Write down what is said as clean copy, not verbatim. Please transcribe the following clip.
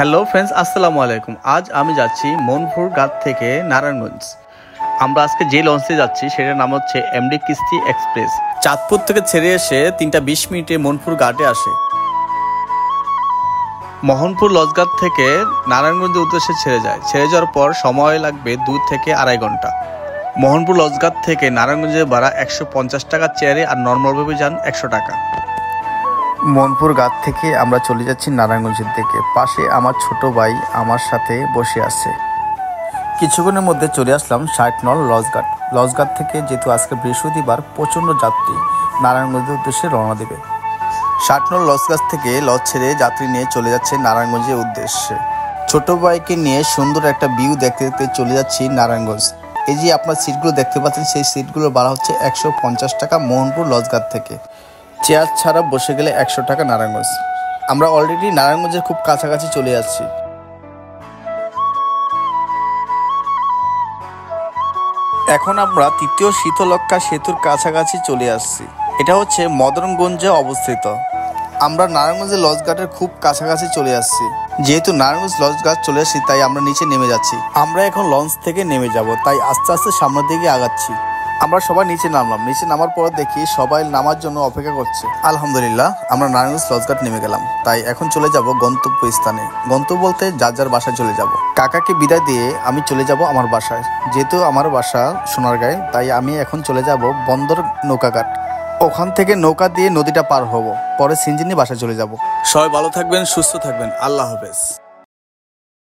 Hello friends, আসসালামু আলাইকুম। আজ আমি যাচ্ছি মনপুর ঘাট থেকে নারায়ণগঞ্জ। আমরা আজকে যে লঞ্চে যাচ্ছি সেটার নাম হচ্ছে এমডি কিস্তি এক্সপ্রেস। চাঁদপুর থেকে ছেড়ে এসে 3টা 20 মিনিটে মনপুর ঘাটে আসে। মোহনপুর লঞ্চঘাট থেকে নারায়ণগঞ্জের উদ্দেশ্যে ছেড়ে যায়। ছেড়ে যাওয়ার পর সময় লাগবে 2 থেকে আড়াই ঘন্টা। মোহনপুর লঞ্চঘাট থেকে নারায়ণগঞ্জের ভাড়া 150 টাকা চেয়ারে, আর নর্মালভাবে যান 100 টাকা। মনপুর ঘাট থেকে আমরা চলে যাচ্ছি নারায়ণগঞ্জের দিকে। পাশে আমার ছোট ভাই আমার সাথে বসে আছে। কিছুক্ষণের মধ্যে চলে আসলাম 60 নং লঞ্চঘাট। লঞ্চঘাট থেকে যেহেতু আজকে বৃহস্পতিবার প্রচণ্ড যাত্রী নারায়ণগঞ্জের উদ্দেশ্যে রওনা দেবে। 60 নং লঞ্চঘাট থেকে লঞ্চ ছেড়ে যাত্রী নিয়ে চলে যাচ্ছে নারায়ণগঞ্জের উদ্দেশ্যে। ছোট ভাইকে নিয়ে সুন্দর একটা ভিউ দেখতে দেখতে চলে যাচ্ছি নারায়ণগঞ্জ। এই যে আপনার সিটগুলো দেখতে পাচ্ছেন, সেই সিটগুলো ভাড়া হচ্ছে 150 টাকা মোহনপুর লঞ্চঘাট থেকে। চেয়ার ছাড়া বসে গেলে 100 টাকা নারায়ণগঞ্জ। আমরা অলরেডি নারায়ণগঞ্জের খুব কাছাকাছি চলে যাচ্ছি। এখন আমরা 3য় শীতলক্ষ্যা সেতুর কাছাকাছি চলে আসছি। এটা হচ্ছে মদনগঞ্জে অবস্থিত। আমরা নারায়ণগঞ্জের লঞ্চঘাটের খুব কাছাকাছি চলে আসছি। যেহেতু নারায়ণগঞ্জ লঞ্চঘাট চলে আসছি, তাই আমরা নিচে নেমে যাচ্ছি। আমরা এখন লঞ্চ থেকে নেমে যাব, তাই আস্তে আস্তে সামনের দিকে আগাচ্ছি। আমরা সবাই নিচে নামলাম। নিচে নামার পর দেখি সবাই নামার জন্য অপেক্ষা করছে। আলহামদুলিল্লাহ, আমরা নারায়ণগঞ্জ লঞ্চঘাট নেমে গেলাম। তাই এখন চলে যাব গন্তব্য স্থানে। গন্তব্য বলতে যার যার বাসায় চলে যাব। কাকাকে বিদায় দিয়ে আমি চলে যাব আমার বাসায়। যেহেতু আমার বাসা সোনারগাঁয়ে, তাই আমি এখন চলে যাব বন্দর নৌকাঘাট। ওখান থেকে নৌকা দিয়ে নদীটা পার হব, পরে সিঞ্জিনি বাসায় চলে যাব। সবাই ভালো থাকবেন, সুস্থ থাকবেন। আল্লাহ হাফেজ।